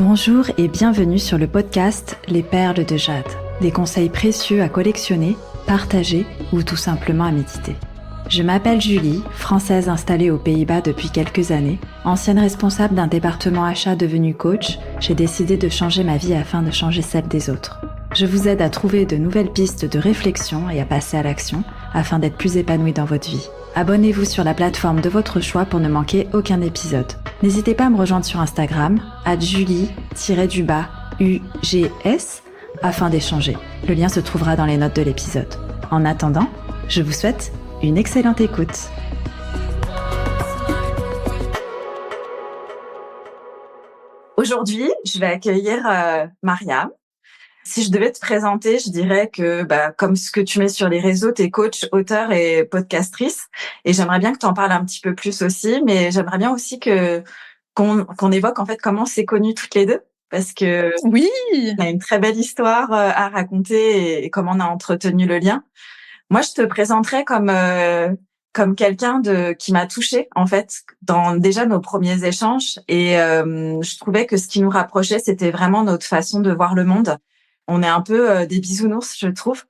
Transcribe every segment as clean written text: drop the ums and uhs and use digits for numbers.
Bonjour et bienvenue sur le podcast Les Perles de Jade. Des conseils précieux à collectionner, partager ou tout simplement à méditer. Je m'appelle Julie, française installée aux Pays-Bas depuis quelques années. Ancienne responsable d'un département achat devenu coach, j'ai décidé de changer ma vie afin de changer celle des autres. Je vous aide à trouver de nouvelles pistes de réflexion et à passer à l'action afin d'être plus épanoui dans votre vie. Abonnez-vous sur la plateforme de votre choix pour ne manquer aucun épisode. N'hésitez pas à me rejoindre sur Instagram, @julie_UGS, afin d'échanger. Le lien se trouvera dans les notes de l'épisode. En attendant, je vous souhaite une excellente écoute. Aujourd'hui, je vais accueillir Mariam. Si je devais te présenter, je dirais que, comme ce que tu mets sur les réseaux, t'es coach, auteur et podcastrice. Et j'aimerais bien que tu en parles un petit peu plus aussi, mais j'aimerais bien aussi qu'on évoque en fait comment on s'est connues toutes les deux, parce que Oui, on a une très belle histoire à raconter et comment on a entretenu le lien. Moi, je te présenterais comme quelqu'un qui m'a touchée en fait dans déjà nos premiers échanges et je trouvais que ce qui nous rapprochait, c'était vraiment notre façon de voir le monde. On est un peu des bisounours, je trouve.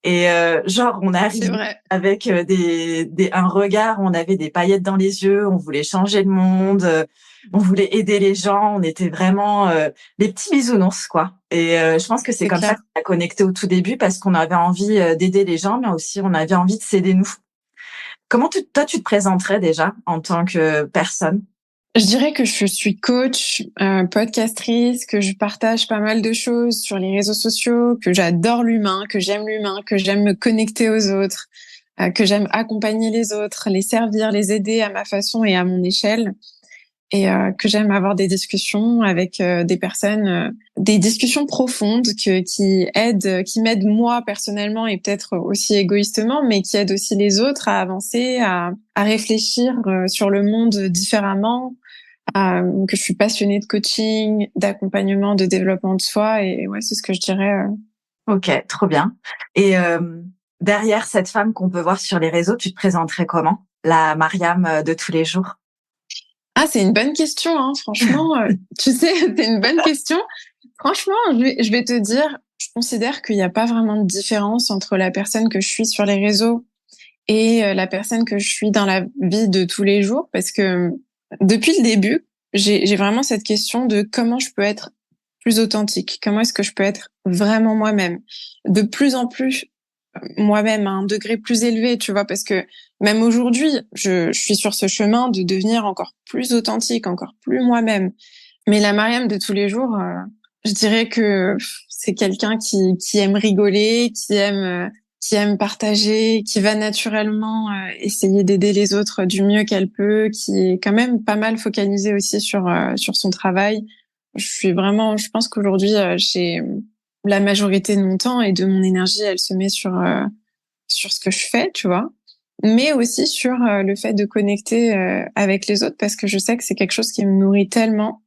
Et genre, on c'est arrive vrai. avec un regard, on avait des paillettes dans les yeux, on voulait changer le monde, on voulait aider les gens, on était vraiment les petits bisounours, quoi. Et je pense que c'est C'est comme ça clair. qu'on a connecté au tout début parce qu'on avait envie d'aider les gens, mais aussi on avait envie de s'aider nous. Comment toi, tu te présenterais déjà en tant que personne? Je dirais que je suis coach, podcastrice, que je partage pas mal de choses sur les réseaux sociaux, que j'adore l'humain, que j'aime me connecter aux autres, que j'aime accompagner les autres, les servir, les aider à ma façon et à mon échelle. Et que j'aime avoir des discussions avec des personnes, des discussions profondes qui m'aident moi personnellement et peut-être aussi égoïstement, mais qui aident aussi les autres à avancer, à réfléchir sur le monde différemment. Que je suis passionnée de coaching, d'accompagnement, de développement de soi, et ouais, c'est ce que je dirais. Ok, trop bien. Et derrière cette femme qu'on peut voir sur les réseaux, tu te présenterais comment? La Mariam de tous les jours? Ah, c'est une bonne question, hein, franchement. Tu sais, c'est une bonne question. Franchement, je vais te dire, je considère qu'il n'y a pas vraiment de différence entre la personne que je suis sur les réseaux et la personne que je suis dans la vie de tous les jours, parce que depuis le début, j'ai vraiment cette question de comment je peux être plus authentique, comment est-ce que je peux être vraiment moi-même, de plus en plus moi-même à un degré plus élevé, tu vois, parce que même aujourd'hui, je suis sur ce chemin de devenir encore plus authentique, encore plus moi-même. Mais la Mariam de tous les jours, je dirais que c'est quelqu'un qui aime rigoler, qui aime partager, qui va naturellement essayer d'aider les autres du mieux qu'elle peut, qui est quand même pas mal focalisée aussi sur son travail. Je pense qu'aujourd'hui, j'ai la majorité de mon temps et de mon énergie, elle se met sur ce que je fais, tu vois, mais aussi sur le fait de connecter avec les autres, parce que je sais que c'est quelque chose qui me nourrit tellement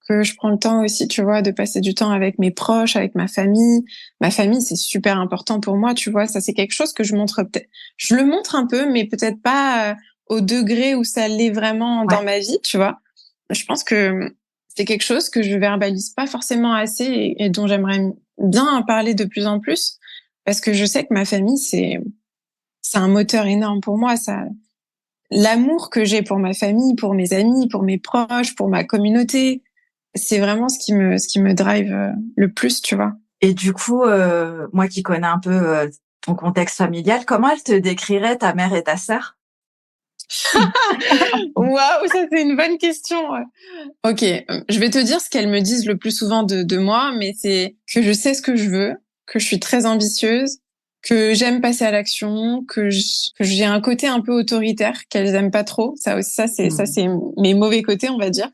que je prends le temps aussi, tu vois, de passer du temps avec mes proches, avec ma famille. Ma famille, c'est super important pour moi, tu vois. Ça, c'est quelque chose que je montre peut-être. Je le montre un peu, mais peut-être pas au degré où ça l'est vraiment Ouais. dans ma vie, tu vois. Je pense que c'est quelque chose que je verbalise pas forcément assez et dont j'aimerais bien en parler de plus en plus, parce que je sais que ma famille, c'est un moteur énorme pour moi. Ça, l'amour que j'ai pour ma famille, pour mes amis, pour mes proches, pour ma communauté, c'est vraiment ce qui me drive le plus, tu vois. Et du coup, moi qui connais un peu ton contexte familial, comment elle te décrirait ta mère et ta sœur? Waouh, ça c'est une bonne question. Ouais. Ok, je vais te dire ce qu'elles me disent le plus souvent de moi, mais c'est que je sais ce que je veux, que je suis très ambitieuse, que j'aime passer à l'action, que j'ai un côté un peu autoritaire qu'elles aiment pas trop. Ça aussi, ça Hmm. c'est mes mauvais côtés, on va dire.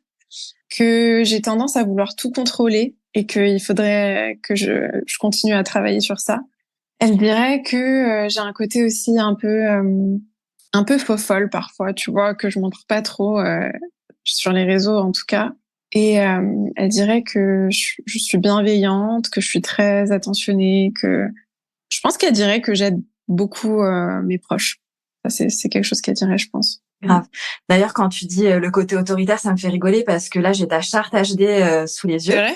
Que j'ai tendance à vouloir tout contrôler et qu'il faudrait que je continue à travailler sur ça. Elle dirait que j'ai un côté aussi un peu faux folle parfois, tu vois, que je montre pas trop sur les réseaux en tout cas. Et elle dirait que je suis bienveillante, que je suis très attentionnée, que je pense qu'elle dirait que j'aide beaucoup mes proches. Ça, c'est quelque chose qu'elle dirait, je pense. Grave. D'ailleurs, quand tu dis le côté autoritaire, ça me fait rigoler parce que là, j'ai ta charte HD sous les C'est yeux. vrai?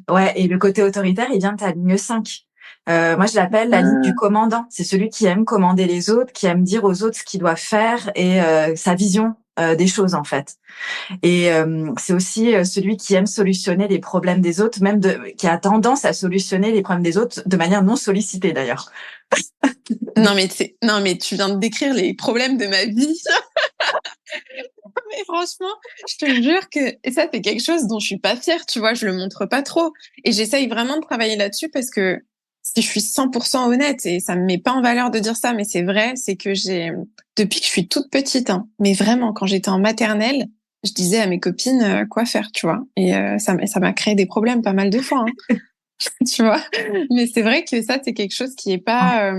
Ouais, et le côté autoritaire, il vient de ta ligne 5. Moi, je l'appelle la ligne du commandant. C'est celui qui aime commander les autres, qui aime dire aux autres ce qu'ils doivent faire et sa vision des choses, en fait. Et c'est aussi celui qui aime solutionner les problèmes des autres, qui a tendance à solutionner les problèmes des autres de manière non sollicitée, d'ailleurs. Non, mais tu viens de décrire les problèmes de ma vie. Mais franchement, je te jure que et ça, c'est quelque chose dont je suis pas fière, tu vois, je le montre pas trop. Et j'essaye vraiment de travailler là-dessus parce que si je suis 100% honnête, et ça me met pas en valeur de dire ça, mais c'est vrai, c'est que depuis que je suis toute petite, hein, mais vraiment, quand j'étais en maternelle, je disais à mes copines quoi faire, tu vois. Et ça m'a créé des problèmes pas mal de fois, hein, tu vois. Mais c'est vrai que ça, c'est quelque chose qui est pas...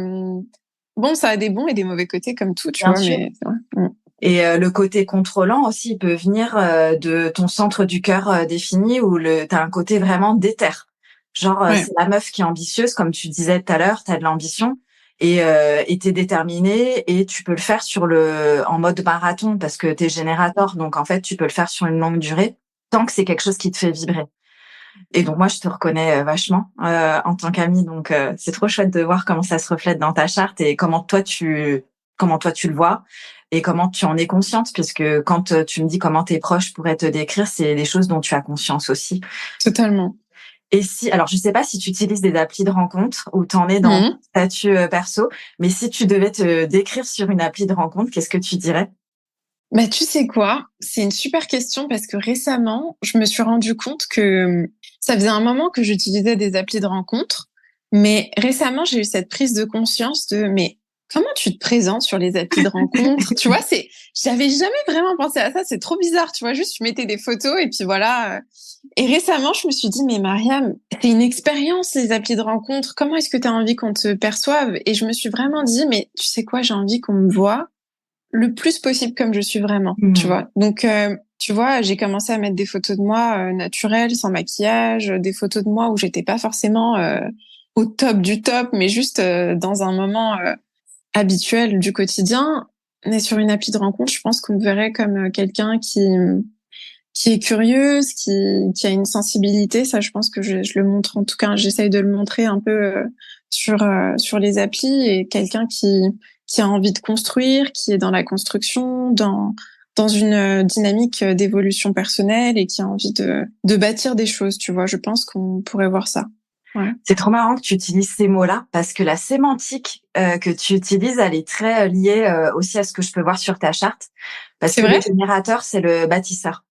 Bon, ça a des bons et des mauvais côtés comme tout, tu Bien vois, sûr. mais c'est vrai. Et le côté contrôlant aussi, il peut venir de ton centre du cœur défini où t'as un côté vraiment déter. Genre, Ouais. c'est la meuf qui est ambitieuse, comme tu disais tout à l'heure, t'as de l'ambition et t'es déterminée et tu peux le faire en mode marathon parce que t'es générateur, donc en fait, tu peux le faire sur une longue durée tant que c'est quelque chose qui te fait vibrer. Et donc moi, je te reconnais vachement en tant qu'amie, donc c'est trop chouette de voir comment ça se reflète dans ta charte et comment toi tu le vois et comment tu en es consciente, puisque quand tu me dis comment tes proches pourraient te décrire, c'est des choses dont tu as conscience aussi. Totalement. Et alors je sais pas si tu utilises des applis de rencontre ou t'en es dans ton statut perso, mais si tu devais te décrire sur une appli de rencontre, qu'est-ce que tu dirais? Bah, tu sais quoi? C'est une super question parce que récemment, je me suis rendu compte que ça faisait un moment que j'utilisais des applis de rencontre, mais récemment, j'ai eu cette prise de conscience mais comment tu te présentes sur les applis de rencontre? Tu vois, j'avais jamais vraiment pensé à ça. C'est trop bizarre. Tu vois, juste, tu mettais des photos et puis voilà. Et récemment, je me suis dit, mais Mariam, c'est une expérience, les applis de rencontre. Comment est-ce que tu as envie qu'on te perçoive? Et je me suis vraiment dit, mais tu sais quoi? J'ai envie qu'on me voit le plus possible comme je suis vraiment, tu vois. Donc, tu vois, j'ai commencé à mettre des photos de moi naturelles, sans maquillage, des photos de moi où j'étais pas forcément au top du top, mais juste dans un moment habituel du quotidien. Mais sur une appli de rencontre, je pense qu'on me verrait comme quelqu'un qui est curieuse, qui a une sensibilité. Ça, je pense que je le montre, en tout cas, j'essaye de le montrer un peu sur les applis, et quelqu'un qui a envie de construire, qui est dans la construction, dans une dynamique d'évolution personnelle et qui a envie de bâtir des choses, tu vois. Je pense qu'on pourrait voir ça. Ouais. C'est trop marrant que tu utilises ces mots-là parce que la sémantique que tu utilises, elle est très liée aussi à ce que je peux voir sur ta charte. Parce C'est que vrai? le générateur, c'est le bâtisseur.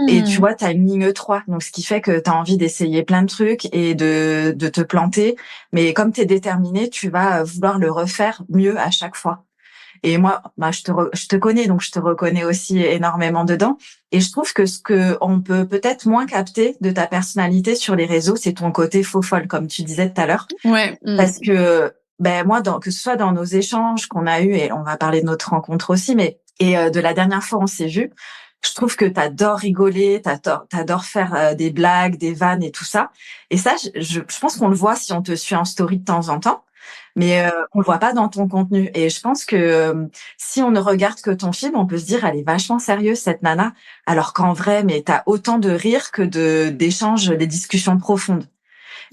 Et tu vois, tu as une ligne 3, donc ce qui fait que tu as envie d'essayer plein de trucs et de te planter. Mais comme tu es déterminé, tu vas vouloir le refaire mieux à chaque fois. Et moi, bah, je te connais, donc je te reconnais aussi énormément dedans. Et je trouve que ce que on peut peut-être moins capter de ta personnalité sur les réseaux, c'est ton côté faux folle, comme tu disais tout à l'heure. Ouais. Parce que, ben, moi, que ce soit dans nos échanges qu'on a eus, et on va parler de notre rencontre aussi, et de la dernière fois, on s'est vus, je trouve que t'adores rigoler, t'adores faire des blagues, des vannes et tout ça. Et ça, je pense qu'on le voit si on te suit en story de temps en temps, mais on le voit pas dans ton contenu. Et je pense que si on ne regarde que ton film, on peut se dire elle est vachement sérieuse cette nana, alors qu'en vrai, mais t'as autant de rire que d'échanges, des discussions profondes.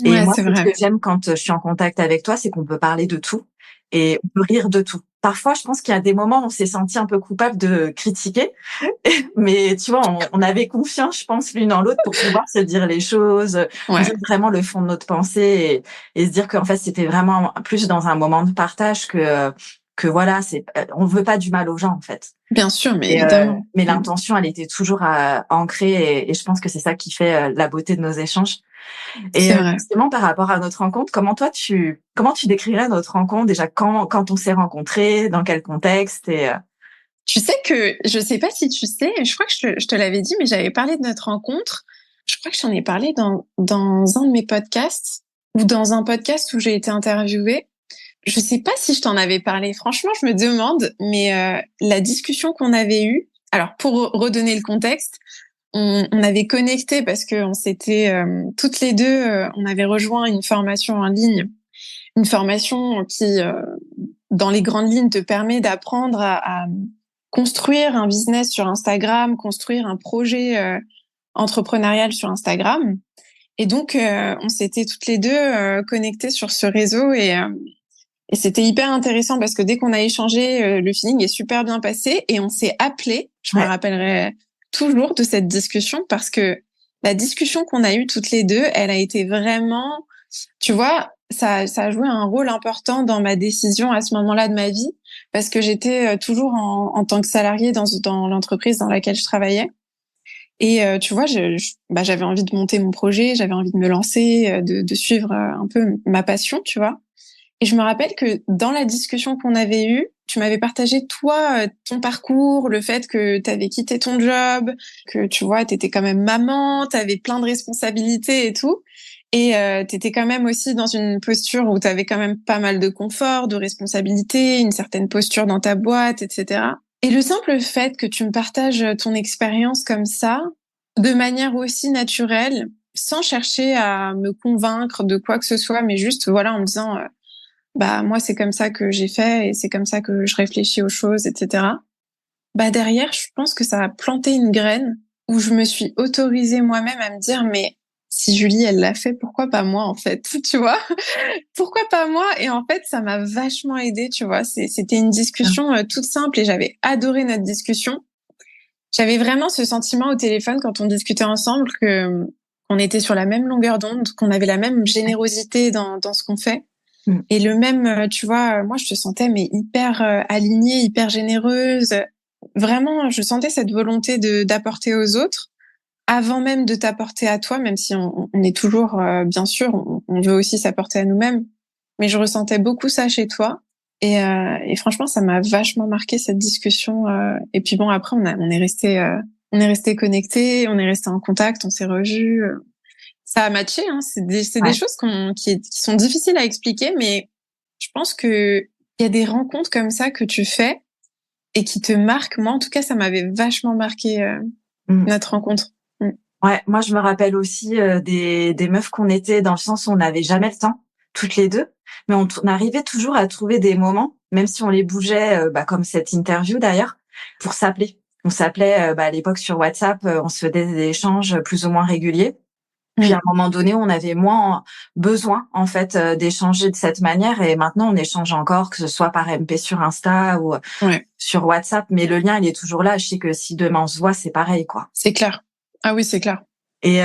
Et Ouais, moi, c'est c'est ce vrai. que j'aime quand je suis en contact avec toi, c'est qu'on peut parler de tout et on peut rire de tout. Parfois, je pense qu'il y a des moments où on s'est senti un peu coupable de critiquer, mais tu vois, on avait confiance, je pense, l'une en l'autre pour pouvoir se dire les choses, dire Ouais. vraiment le fond de notre pensée et se dire qu'en fait, c'était vraiment plus dans un moment de partage que voilà, on veut pas du mal aux gens, en fait. Bien sûr, mais évidemment. Mais l'intention, elle était toujours ancrée et je pense que c'est ça qui fait la beauté de nos échanges. Et C'est vrai. justement, par rapport à notre rencontre, comment tu décrirais notre rencontre déjà quand on s'est rencontrés, dans quel contexte Tu sais que, je sais pas si tu sais, je crois que je te l'avais dit, mais j'avais parlé de notre rencontre. Je crois que j'en ai parlé dans un de mes podcasts ou dans un podcast où j'ai été interviewée. Je sais pas si je t'en avais parlé. Franchement, je me demande, mais la discussion qu'on avait eue, alors pour redonner le contexte, on avait connecté parce que on s'était toutes les deux, on avait rejoint une formation en ligne, une formation qui, dans les grandes lignes, te permet d'apprendre construire un business sur Instagram, construire un projet entrepreneurial sur Instagram. Et donc, on s'était toutes les deux connectées sur ce réseau et c'était hyper intéressant parce que dès qu'on a échangé, le feeling est super bien passé et on s'est appelé. Je me rappellerai toujours de cette discussion parce que la discussion qu'on a eue toutes les deux, elle a été vraiment, tu vois, ça a joué un rôle important dans ma décision à ce moment-là de ma vie parce que j'étais toujours en tant que salariée dans l'entreprise dans laquelle je travaillais. Et tu vois, j'avais envie de monter mon projet, j'avais envie de me lancer, de suivre un peu ma passion, tu vois. Et je me rappelle que dans la discussion qu'on avait eue, tu m'avais partagé, toi, ton parcours, le fait que tu avais quitté ton job, que, tu vois, tu étais quand même maman, tu avais plein de responsabilités et tout. Et tu étais quand même aussi dans une posture où tu avais quand même pas mal de confort, de responsabilité, une certaine posture dans ta boîte, etc. Et le simple fait que tu me partages ton expérience comme ça, de manière aussi naturelle, sans chercher à me convaincre de quoi que ce soit, mais juste, voilà, en me disant... bah moi c'est comme ça que j'ai fait et c'est comme ça que je réfléchis aux choses, etc. Bah derrière, je pense que ça a planté une graine où je me suis autorisée moi-même à me dire mais si Julie elle l'a fait, pourquoi pas moi en fait, tu vois? Pourquoi pas moi? Et en fait, ça m'a vachement aidée, tu vois. C'était une discussion toute simple et j'avais adoré notre discussion. J'avais vraiment ce sentiment au téléphone quand on discutait ensemble que on était sur la même longueur d'onde, qu'on avait la même générosité dans ce qu'on fait. Et le même, tu vois, moi, je te sentais mais hyper alignée, hyper généreuse. Vraiment, je sentais cette volonté d'apporter aux autres avant même de t'apporter à toi, même si on est toujours, bien sûr, on veut aussi s'apporter à nous-mêmes. Mais je ressentais beaucoup ça chez toi. Et franchement, ça m'a vachement marqué cette discussion. Et puis bon, après, on est resté connectés, on est resté en contact, on s'est revus. Ça a matché, hein. C'est des choses qui sont difficiles à expliquer, mais je pense que il y a des rencontres comme ça que tu fais et qui te marquent. Moi, en tout cas, ça m'avait vachement marqué notre rencontre. Ouais, moi je me rappelle aussi des meufs qu'on était dans le sens où on n'avait jamais le temps, toutes les deux, mais on arrivait toujours à trouver des moments, même si on les bougeait, comme cette interview d'ailleurs, pour s'appeler. On s'appelait à l'époque sur WhatsApp, on se faisait des échanges plus ou moins réguliers. Puis à un moment donné, on avait moins besoin en fait d'échanger de cette manière et maintenant on échange encore, que ce soit par MP sur Insta ou sur WhatsApp, mais le lien il est toujours là. Je sais que si demain on se voit, c'est pareil quoi. C'est clair. Ah oui, c'est clair. Et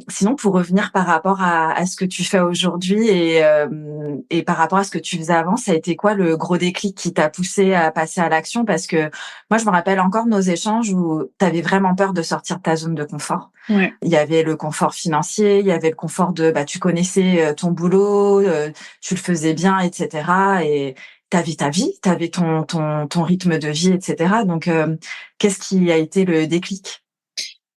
sinon, pour revenir par rapport à ce que tu fais aujourd'hui et par rapport à ce que tu faisais avant, ça a été quoi le gros déclic qui t'a poussé à passer à l'action? Parce que moi, je me rappelle encore nos échanges où tu avais vraiment peur de sortir de ta zone de confort. Ouais. Il y avait le confort financier, il y avait le confort de tu connaissais ton boulot, tu le faisais bien, etc. Et t'avais ta vie, t'avais ton rythme de vie, etc. Donc, qu'est-ce qui a été le déclic?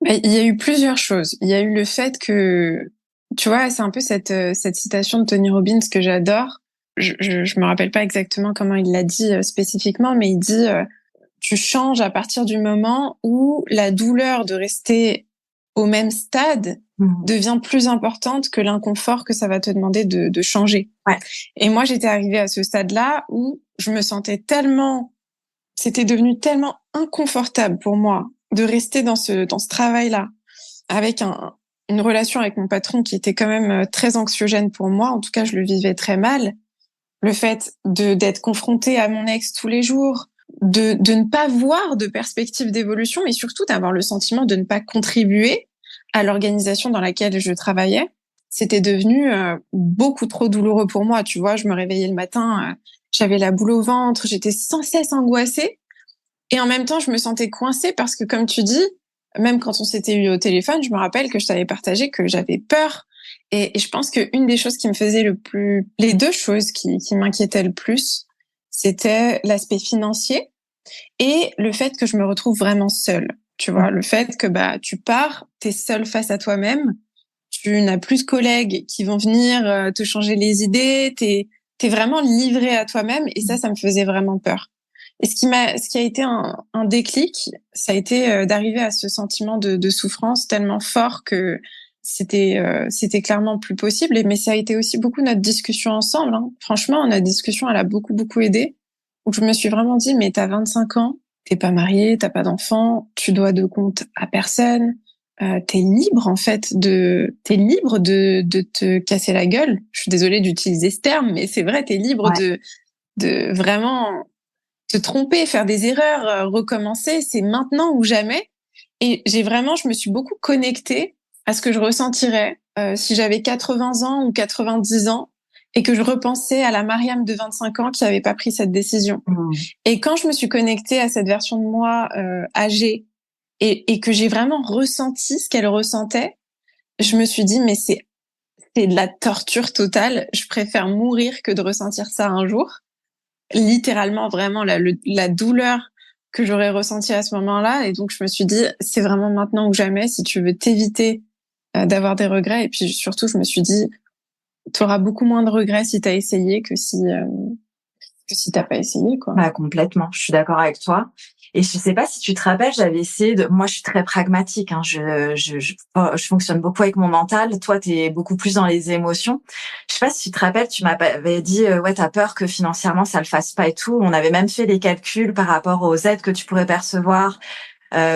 Il y a eu plusieurs choses. Il y a eu le fait que, tu vois, c'est un peu cette citation de Tony Robbins que j'adore. Je me rappelle pas exactement comment il l'a dit spécifiquement, mais il dit tu changes à partir du moment où la douleur de rester au même stade devient plus importante que l'inconfort que ça va te demander de changer. Ouais. Et moi, j'étais arrivée à ce stade-là où je me sentais tellement, c'était devenu tellement inconfortable pour moi de rester dans ce travail-là, avec une relation avec mon patron qui était quand même très anxiogène pour moi. En tout cas, je le vivais très mal. Le fait d'être confrontée à mon ex tous les jours, de ne pas voir de perspective d'évolution, mais surtout d'avoir le sentiment de ne pas contribuer à l'organisation dans laquelle je travaillais, c'était devenu beaucoup trop douloureux pour moi. Tu vois, je me réveillais le matin, j'avais la boule au ventre, j'étais sans cesse angoissée. Et en même temps, je me sentais coincée parce que, comme tu dis, même quand on s'était eu au téléphone, je me rappelle que je t'avais partagé que j'avais peur. Et je pense qu'une des choses qui me faisait les deux choses qui m'inquiétaient le plus, c'était l'aspect financier et le fait que je me retrouve vraiment seule. Tu vois, le fait que tu pars, t'es seule face à toi-même, tu n'as plus de collègues qui vont venir te changer les idées, t'es vraiment livrée à toi-même et ça me faisait vraiment peur. Et ce qui a été un déclic, ça a été d'arriver à ce sentiment de souffrance tellement fort que c'était clairement plus possible. Mais ça a été aussi beaucoup notre discussion ensemble. Hein. Franchement, notre discussion, elle a beaucoup, beaucoup aidé. Où je me suis vraiment dit, mais t'as 25 ans, t'es pas marié, t'as pas d'enfant, tu dois de compte à personne. T'es libre en fait de te casser la gueule. Je suis désolée d'utiliser ce terme, mais c'est vrai, t'es libre de vraiment te tromper, faire des erreurs, recommencer. C'est maintenant ou jamais. Et je me suis beaucoup connectée à ce que je ressentirais si j'avais 80 ans ou 90 ans et que je repensais à la Mariam de 25 ans qui avait pas pris cette décision. Et quand je me suis connectée à cette version de moi âgée et que j'ai vraiment ressenti ce qu'elle ressentait, je me suis dit, mais c'est de la torture totale. Je préfère mourir que de ressentir ça un jour. Littéralement, vraiment, la douleur que j'aurais ressentie à ce moment-là. Et donc, je me suis dit, c'est vraiment maintenant ou jamais si tu veux t'éviter d'avoir des regrets. Et puis, surtout, je me suis dit, tu auras beaucoup moins de regrets si tu as essayé que si t'as pas essayé, quoi. Bah, complètement. Je suis d'accord avec toi. Et je sais pas si tu te rappelles, j'avais essayé moi, je suis très pragmatique, hein. Je fonctionne beaucoup avec mon mental. Toi, t'es beaucoup plus dans les émotions. Je sais pas si tu te rappelles, tu m'avais dit, ouais, t'as peur que financièrement ça le fasse pas et tout. On avait même fait les calculs par rapport aux aides que tu pourrais percevoir.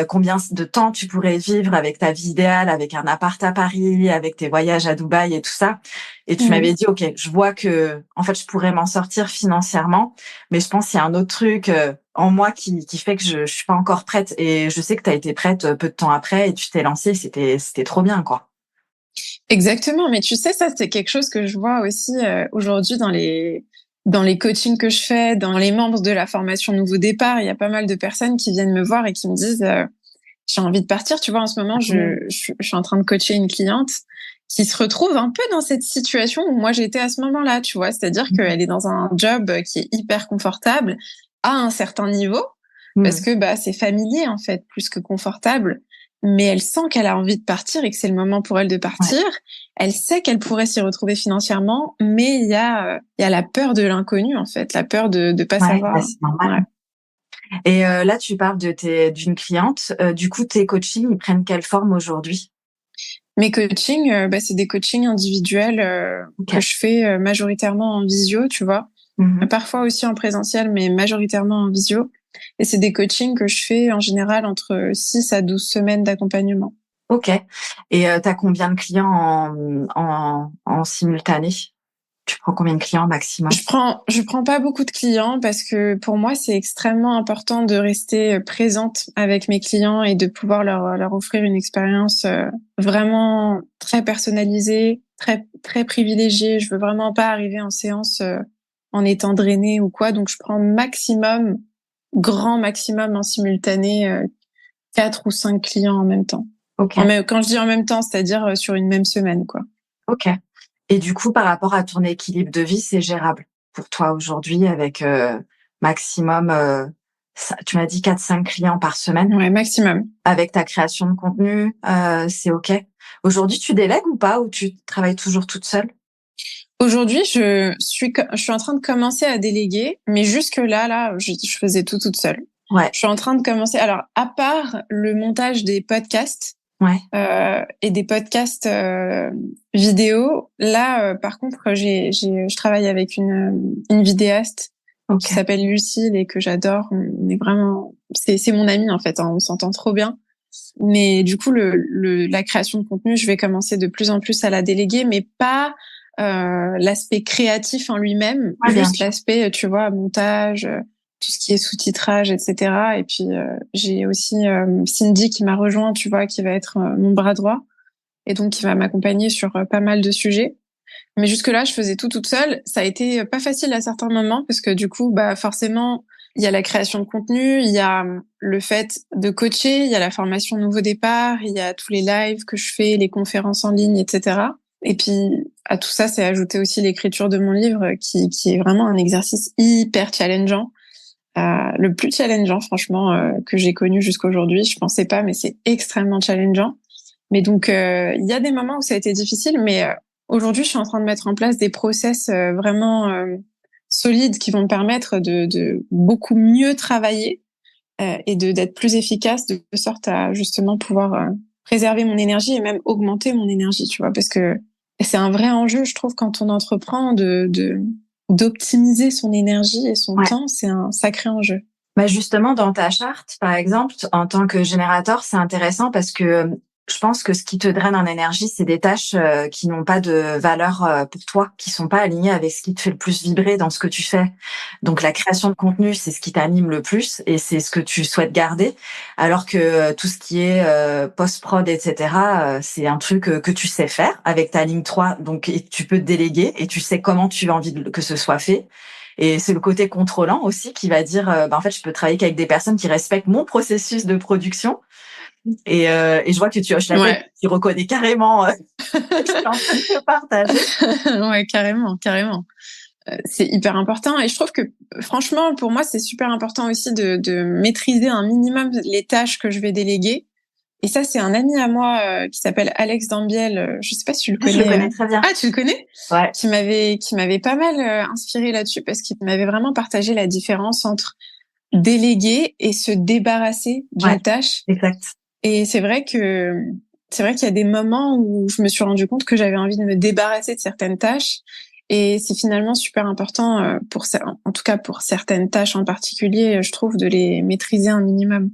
Combien de temps tu pourrais vivre avec ta vie idéale, avec un appart à Paris, avec tes voyages à Dubaï et tout ça. Et tu m'avais dit, OK, je vois que, en fait, je pourrais m'en sortir financièrement, mais je pense qu'il y a un autre truc en moi qui fait que je suis pas encore prête. Et je sais que tu as été prête peu de temps après et tu t'es lancée. C'était trop bien, quoi. Exactement. Mais tu sais, ça, c'est quelque chose que je vois aussi aujourd'hui dans les coachings que je fais, dans les membres de la formation Nouveau Départ. Il y a pas mal de personnes qui viennent me voir et qui me disent j'ai envie de partir. Tu vois, en ce moment, je suis en train de coacher une cliente qui se retrouve un peu dans cette situation où moi j'étais à ce moment-là, tu vois. C'est-à-dire qu'elle est dans un job qui est hyper confortable à un certain niveau parce que bah c'est familier en fait, plus que confortable. Mais elle sent qu'elle a envie de partir et que c'est le moment pour elle de partir. Ouais. Elle sait qu'elle pourrait s'y retrouver financièrement, mais il y a la peur de l'inconnu en fait, la peur de pas savoir. Bah, c'est normal. Ouais. Et là, tu parles d'une cliente. Du coup, tes coachings, ils prennent quelle forme aujourd'hui? Mes coachings, bah, c'est des coachings individuels que je fais majoritairement en visio, tu vois. Parfois aussi en présentiel, mais majoritairement en visio. Et c'est des coachings que je fais en général entre 6 à 12 semaines d'accompagnement. Ok. Et t'as combien de clients en simultané? Tu prends combien de clients maximum? Je prends pas beaucoup de clients parce que pour moi, c'est extrêmement important de rester présente avec mes clients et de pouvoir leur offrir une expérience vraiment très personnalisée, très, très privilégiée. Je veux vraiment pas arriver en séance en étant drainée ou quoi. Donc, je prends grand maximum en simultané 4 ou 5 clients en même temps. Okay. Quand je dis en même temps, c'est-à-dire sur une même semaine, quoi. Ok. Et du coup, par rapport à ton équilibre de vie, c'est gérable pour toi aujourd'hui avec maximum, tu m'as dit 4-5 clients par semaine? Ouais, maximum. Avec ta création de contenu, c'est ok. Aujourd'hui, tu délègues ou pas, ou tu travailles toujours toute seule? Aujourd'hui, je suis en train de commencer à déléguer, mais jusque-là, je faisais tout toute seule. Ouais. Je suis en train de commencer. Alors, à part le montage des podcasts, et des podcasts vidéo, là, par contre, je travaille avec une vidéaste qui s'appelle Lucille et que j'adore. On est vraiment, c'est mon amie en fait. Hein, on s'entend trop bien. Mais du coup, la création de contenu, je vais commencer de plus en plus à la déléguer, mais pas l'aspect créatif en lui-même, juste l'aspect, tu vois, montage, tout ce qui est sous-titrage, etc. Et puis, j'ai aussi Cindy qui m'a rejoint, tu vois, qui va être mon bras droit et donc qui va m'accompagner sur pas mal de sujets. Mais jusque-là, je faisais tout toute seule. Ça a été pas facile à certains moments parce que du coup, bah forcément, il y a la création de contenu, il y a le fait de coacher, il y a la formation Nouveau Départ, il y a tous les lives que je fais, les conférences en ligne, etc. Et puis, à tout ça, c'est ajouté aussi l'écriture de mon livre qui est vraiment un exercice hyper challengeant. Le plus challengeant, franchement, que j'ai connu jusqu'à aujourd'hui. Je pensais pas, mais c'est extrêmement challengeant. Mais donc, il y a des moments où ça a été difficile, mais aujourd'hui, je suis en train de mettre en place des process vraiment solides qui vont me permettre de beaucoup mieux travailler et d'être plus efficace de sorte à justement pouvoir préserver mon énergie et même augmenter mon énergie, tu vois, parce que c'est un vrai enjeu, je trouve, quand on entreprend d'optimiser son énergie et son temps, c'est un sacré enjeu. Bah justement, dans ta charte, par exemple, en tant que générateur, c'est intéressant parce que je pense que ce qui te draine en énergie, c'est des tâches qui n'ont pas de valeur pour toi, qui sont pas alignées avec ce qui te fait le plus vibrer dans ce que tu fais. Donc la création de contenu, c'est ce qui t'anime le plus et c'est ce que tu souhaites garder, alors que tout ce qui est post-prod, etc., c'est un truc que tu sais faire avec ta ligne 3, donc et tu peux te déléguer et tu sais comment tu as envie que ce soit fait. Et c'est le côté contrôlant aussi qui va dire, bah, en fait, je peux travailler qu'avec des personnes qui respectent mon processus de production. Et je vois que tu hoches la tête, Ouais. tu reconnais carrément ce que je suis en train de te partager. Ouais, carrément, carrément. C'est hyper important et je trouve que franchement, pour moi, c'est super important aussi de maîtriser un minimum les tâches que je vais déléguer. Et ça, c'est un ami à moi qui s'appelle Alex Dambiel. Je sais pas si tu le Je le connais. connais très bien. Ah, tu le connais? Ouais, Qui m'avait pas mal inspiré là-dessus parce qu'il m'avait vraiment partagé la différence entre déléguer et se débarrasser ouais, d'une tâche. exact. Et c'est vrai qu'il y a des moments où je me suis rendu compte que j'avais envie de me débarrasser de certaines tâches. Et c'est finalement super important en tout cas pour certaines tâches en particulier, je trouve, de les maîtriser un minimum.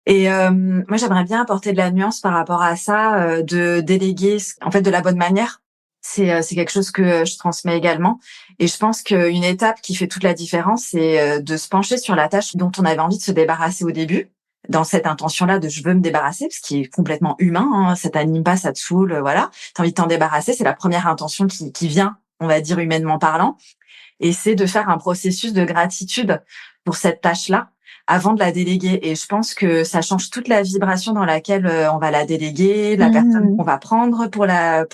Et moi, j'aimerais bien apporter de la nuance par rapport à ça, de déléguer, en fait, de la bonne manière. C'est quelque chose que je transmets également. Et je pense qu'une étape qui fait toute la différence, c'est de se pencher sur la tâche dont on avait envie de se débarrasser au début, dans cette intention-là de je veux me débarrasser, ce qui est complètement humain. Hein, ça t'anime pas, ça te saoule, voilà. T'as envie de t'en débarrasser, c'est la première intention qui vient, on va dire humainement parlant. Et c'est de faire un processus de gratitude pour cette tâche-là avant de la déléguer. Et je pense que ça change toute la vibration dans laquelle on va la déléguer, la personne Mmh. qu'on va prendre pour la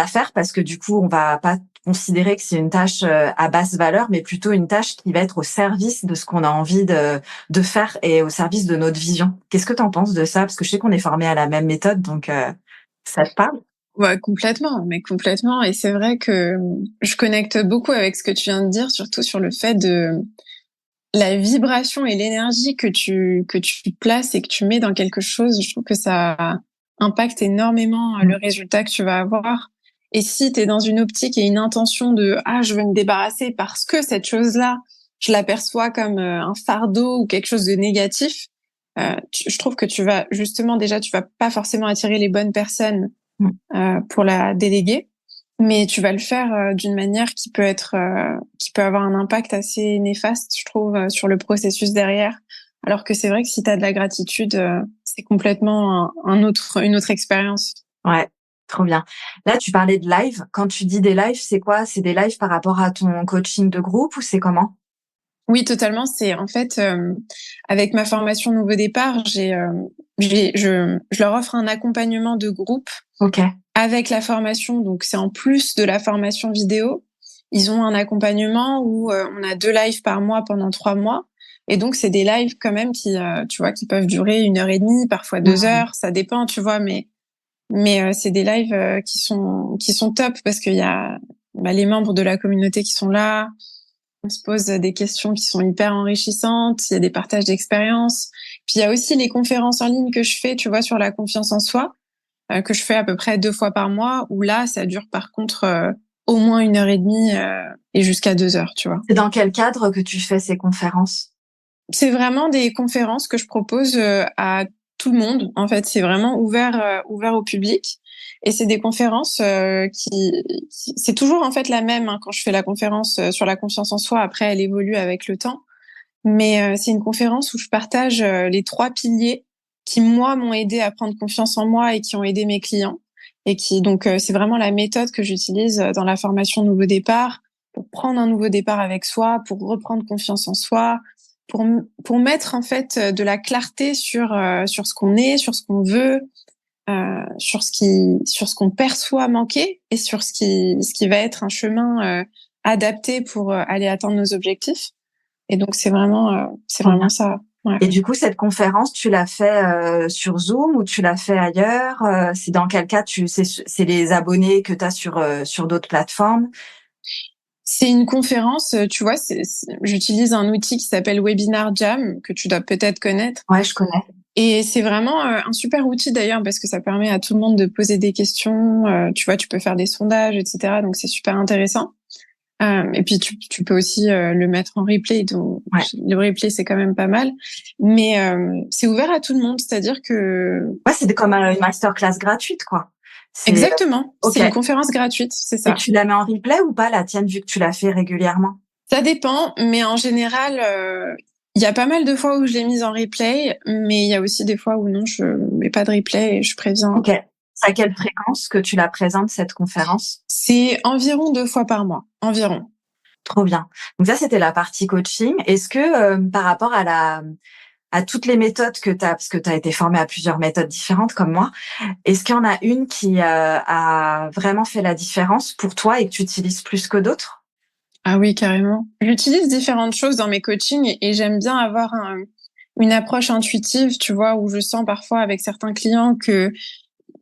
faire, parce que du coup, on va pas considérer que c'est une tâche à basse valeur, mais plutôt une tâche qui va être au service de ce qu'on a envie de faire et au service de notre vision. Qu'est-ce que tu en penses de ça? Parce que je sais qu'on est formé à la même méthode, donc ça te parle? Ouais, complètement, mais complètement. Et c'est vrai que je connecte beaucoup avec ce que tu viens de dire, surtout sur le fait de la vibration et l'énergie que tu places et que tu mets dans quelque chose. Je trouve que ça impacte énormément le résultat que tu vas avoir. Et si tu es dans une optique et une intention de ah, je veux me débarrasser parce que cette chose-là, je l'aperçois comme un fardeau ou quelque chose de négatif, je trouve que tu vas justement déjà tu vas pas forcément attirer les bonnes personnes Mm. pour la déléguer, mais tu vas le faire d'une manière qui peut avoir un impact assez néfaste, je trouve, sur le processus derrière. Alors que c'est vrai que si tu as de la gratitude, c'est complètement une autre expérience. Ouais, trop bien. Là, tu parlais de live. Quand tu dis des lives, c'est quoi? C'est des lives par rapport à ton coaching de groupe ou c'est comment? Oui, totalement. C'est en fait avec ma formation Nouveau Départ, je leur offre un accompagnement de groupe Ok. avec la formation. Donc c'est en plus de la formation vidéo. Ils ont un accompagnement où on a 2 lives par mois pendant 3 mois. Et donc c'est des lives quand même qui, tu vois, qui peuvent durer 1 heure et demie, parfois 2 heures, ça dépend, tu vois. Mais c'est des lives qui sont top parce qu'il y a les membres de la communauté qui sont là. On se pose des questions qui sont hyper enrichissantes. Il y a des partages d'expériences. Puis il y a aussi les conférences en ligne que je fais, tu vois, sur la confiance en soi, que je fais à peu près 2 fois par mois, où là, ça dure par contre au moins 1 heure et demie et jusqu'à 2 heures, tu vois. C'est dans quel cadre que tu fais ces conférences? C'est vraiment des conférences que je propose à tout le monde. En fait, c'est vraiment ouvert au public. Et c'est des conférences c'est toujours en fait la même hein, quand je fais la conférence sur la confiance en soi. Après, elle évolue avec le temps. Mais c'est une conférence où je partage les 3 piliers qui, moi, m'ont aidé à prendre confiance en moi et qui ont aidé mes clients. Et qui, donc, c'est vraiment la méthode que j'utilise dans la formation Nouveau Départ pour prendre un nouveau départ avec soi, pour reprendre confiance en soi, pour mettre, en fait, de la clarté sur ce qu'on est, sur ce qu'on veut, sur ce qu'on perçoit manquer et sur ce qui va être un chemin adapté pour aller atteindre nos objectifs. Et donc c'est Trop bien. vraiment ça. Ouais. Et du coup, cette conférence, tu l'as fait sur Zoom ou tu l'as fait ailleurs? C'est dans quel cas c'est les abonnés que tu as sur d'autres plateformes? C'est une conférence, tu vois, j'utilise un outil qui s'appelle Webinar Jam que tu dois peut-être connaître. Ouais, je connais. Et c'est vraiment un super outil d'ailleurs parce que ça permet à tout le monde de poser des questions. Tu vois, tu peux faire des sondages, etc. Donc c'est super intéressant. Et puis tu peux aussi le mettre en replay, donc le replay c'est quand même pas mal, mais c'est ouvert à tout le monde, c'est-à-dire que c'est comme une masterclass gratuite, quoi. Exactement, Okay. C'est une conférence gratuite, c'est ça. Et tu la mets en replay ou pas, la tienne, vu que tu la fais régulièrement? Ça dépend, mais en général, il y a pas mal de fois où je l'ai mise en replay, mais il y a aussi des fois où non, je mets pas de replay et je préviens. Ok. C'est à quelle fréquence que tu la présentes, cette conférence? C'est environ 2 fois par mois, environ. Trop bien. Donc ça, c'était la partie coaching. Est-ce que par rapport à toutes les méthodes que tu as, parce que tu as été formée à plusieurs méthodes différentes comme moi, est-ce qu'il y en a une qui a vraiment fait la différence pour toi et que tu utilises plus que d'autres? Ah oui, carrément. J'utilise différentes choses dans mes coachings et j'aime bien avoir une approche intuitive, tu vois, où je sens parfois avec certains clients que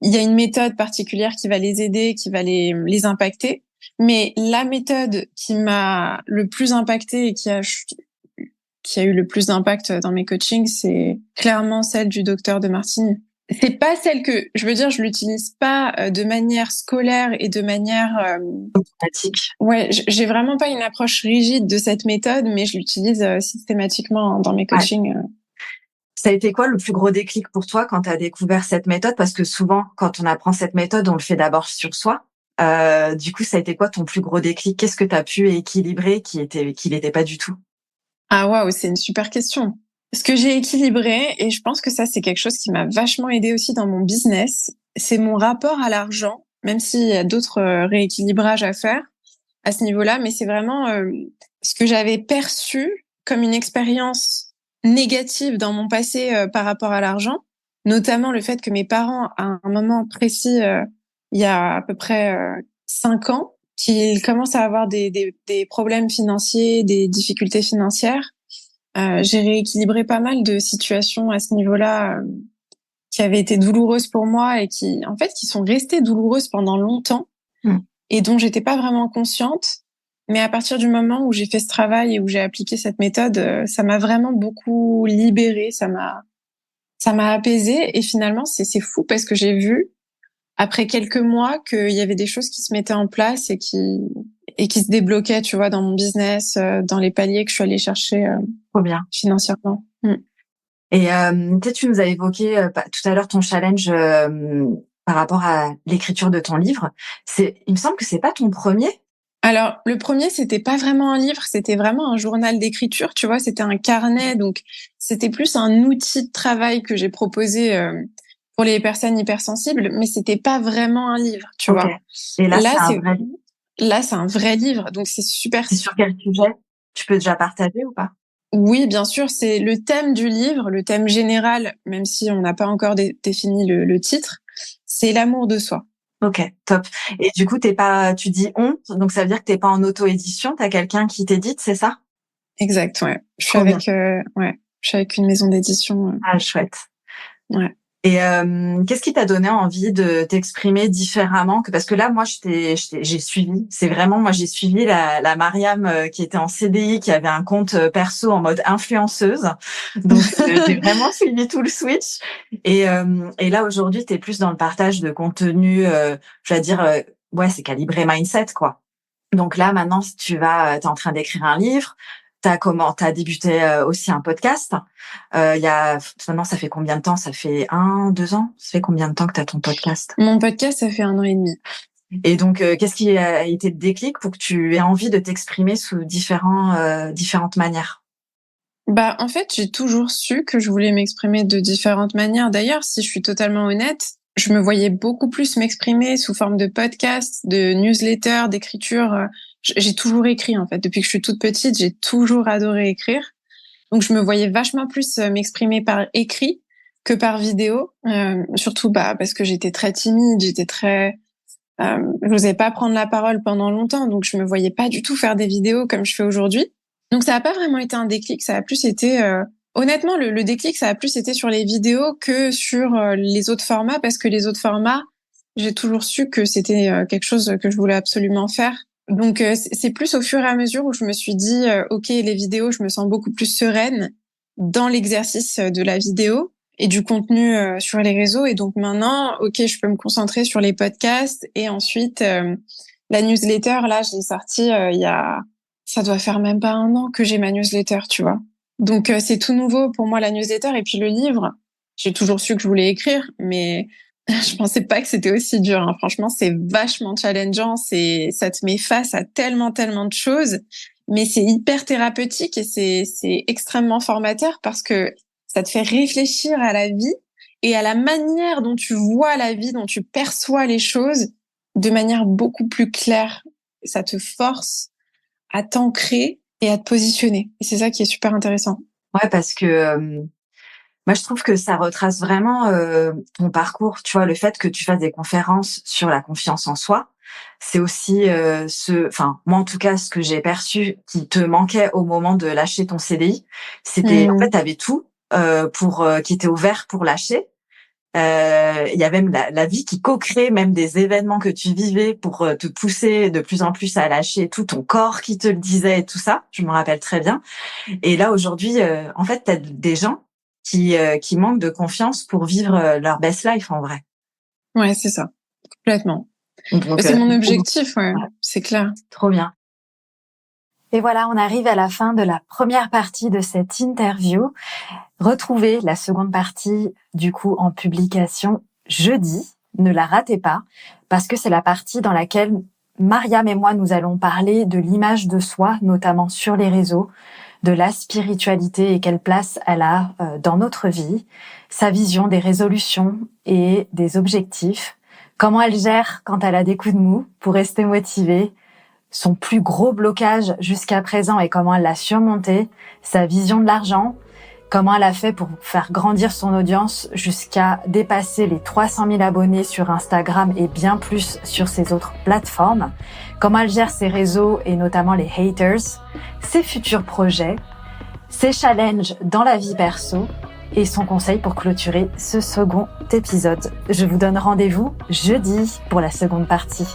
il y a une méthode particulière qui va les aider, qui va les impacter. Mais la méthode qui m'a le plus impactée et qui a eu le plus d'impact dans mes coachings, c'est clairement celle du docteur de Martini. C'est pas celle que, je veux dire, je l'utilise pas de manière scolaire et de manière automatique. Ouais, j'ai vraiment pas une approche rigide de cette méthode, mais je l'utilise systématiquement dans mes coachings. Ça a été quoi le plus gros déclic pour toi quand tu as découvert cette méthode? Parce que souvent, quand on apprend cette méthode, on le fait d'abord sur soi. Du coup, ça a été quoi ton plus gros déclic? Qu'est-ce que tu as pu équilibrer qui n'était pas du tout? Ah waouh, c'est une super question. Ce que j'ai équilibré, et je pense que ça, c'est quelque chose qui m'a vachement aidé aussi dans mon business, c'est mon rapport à l'argent, même s'il y a d'autres rééquilibrages à faire à ce niveau-là, mais c'est vraiment ce que j'avais perçu comme une expérience négative dans mon passé par rapport à l'argent, notamment le fait que mes parents, à un moment précis, il y a à peu près 5 ans, qu'ils commencent à avoir des problèmes financiers, des difficultés financières. J'ai rééquilibré pas mal de situations à ce niveau-là qui avaient été douloureuses pour moi et qui sont restées douloureuses pendant longtemps et dont j'étais pas vraiment consciente. Mais à partir du moment où j'ai fait ce travail et où j'ai appliqué cette méthode, ça m'a vraiment beaucoup libérée, ça m'a apaisée et finalement c'est fou parce que j'ai vu après quelques mois qu'il y avait des choses qui se mettaient en place et qui se débloquaient, tu vois, dans mon business, dans les paliers que je suis allée chercher Trop bien. Financièrement. Et peut-être tu nous as évoqué tout à l'heure ton challenge par rapport à l'écriture de ton livre. Il me semble que c'est pas ton premier. Alors, le premier, c'était pas vraiment un livre, c'était vraiment un journal d'écriture, tu vois, c'était un carnet, donc c'était plus un outil de travail que j'ai proposé pour les personnes hypersensibles, mais c'était pas vraiment un livre, tu vois. Et là, c'est un vrai livre. Là, c'est un vrai livre, donc c'est super. C'est sur quel sujet? Tu peux déjà partager ou pas? Oui, bien sûr, c'est le thème du livre, le thème général, même si on n'a pas encore défini le titre, c'est l'amour de soi. Ok, top. Et du coup, tu dis on, donc ça veut dire que t'es pas en auto-édition, t'as quelqu'un qui t'édite, c'est ça? Exact, ouais. Je suis avec une maison d'édition. Ah, chouette. Ouais. Et qu'est-ce qui t'a donné envie de t'exprimer différemment parce que là, moi, j'ai suivi. C'est vraiment, moi, j'ai suivi la Mariam qui était en CDI, qui avait un compte perso en mode influenceuse. Donc, j'ai vraiment suivi tout le switch. Et là, aujourd'hui, t'es plus dans le partage de contenu, je vais dire, c'est calibré mindset, quoi. Donc là, maintenant, si t'es en train d'écrire un livre. T'as débuté aussi un podcast. Maintenant, ça fait combien de temps? Ça fait 1, 2 ans? Ça fait combien de temps que t'as ton podcast? Mon podcast, ça fait 1 an et demi. Et donc, qu'est-ce qui a été le déclic pour que tu aies envie de t'exprimer sous différentes manières? En fait, j'ai toujours su que je voulais m'exprimer de différentes manières. D'ailleurs, si je suis totalement honnête, je me voyais beaucoup plus m'exprimer sous forme de podcast, de newsletter, d'écriture. J'ai toujours écrit, en fait. Depuis que je suis toute petite, j'ai toujours adoré écrire. Donc, je me voyais vachement plus m'exprimer par écrit que par vidéo. Surtout, parce que j'étais très timide, je n'osais pas prendre la parole pendant longtemps. Donc, je me voyais pas du tout faire des vidéos comme je fais aujourd'hui. Donc, ça a pas vraiment été un déclic. Ça a plus été, honnêtement, le déclic, ça a plus été sur les vidéos que sur les autres formats parce que les autres formats, j'ai toujours su que c'était quelque chose que je voulais absolument faire. Donc, c'est plus au fur et à mesure où je me suis dit, OK, les vidéos, je me sens beaucoup plus sereine dans l'exercice de la vidéo et du contenu sur les réseaux. Et donc maintenant, OK, je peux me concentrer sur les podcasts et ensuite La newsletter, là, je l'ai sortie ça doit faire même pas 1 an que j'ai ma newsletter, tu vois. Donc, c'est tout nouveau pour moi, la newsletter. Et puis le livre, j'ai toujours su que je voulais écrire, mais je pensais pas que c'était aussi dur, hein. Franchement, c'est vachement challengeant. Ça te met face à tellement, tellement de choses, mais c'est hyper thérapeutique et c'est extrêmement formateur parce que ça te fait réfléchir à la vie et à la manière dont tu vois la vie, dont tu perçois les choses de manière beaucoup plus claire. Ça te force à t'ancrer et à te positionner. Et c'est ça qui est super intéressant. Ouais, parce que moi, je trouve que ça retrace vraiment ton parcours. Tu vois, le fait que tu fasses des conférences sur la confiance en soi, c'est aussi enfin, moi en tout cas, ce que j'ai perçu qui te manquait au moment de lâcher ton CDI, c'était en fait, t'avais tout qui était ouvert pour lâcher. Il y a même la vie qui co-crée même des événements que tu vivais pour te pousser de plus en plus à lâcher tout, ton corps qui te le disait et tout ça. Je me rappelle très bien. Et là, aujourd'hui, en fait, t'as des gens qui manquent de confiance pour vivre leur best life, en vrai. Ouais, c'est ça. Complètement. Donc, C'est mon objectif, ouais. ouais. C'est clair. Trop bien. Et voilà, on arrive à la fin de la première partie de cette interview. Retrouvez la seconde partie, du coup, en publication jeudi. Ne la ratez pas, parce que c'est la partie dans laquelle Mariam et moi, nous allons parler de l'image de soi, notamment sur les réseaux, de la spiritualité et quelle place elle a dans notre vie, sa vision des résolutions et des objectifs, comment elle gère quand elle a des coups de mou pour rester motivée, son plus gros blocage jusqu'à présent et comment elle l'a surmonté, sa vision de l'argent, comment elle a fait pour faire grandir son audience jusqu'à dépasser les 300 000 abonnés sur Instagram et bien plus sur ses autres plateformes, comment elle gère ses réseaux et notamment les haters, ses futurs projets, ses challenges dans la vie perso et son conseil pour clôturer ce second épisode. Je vous donne rendez-vous jeudi pour la seconde partie.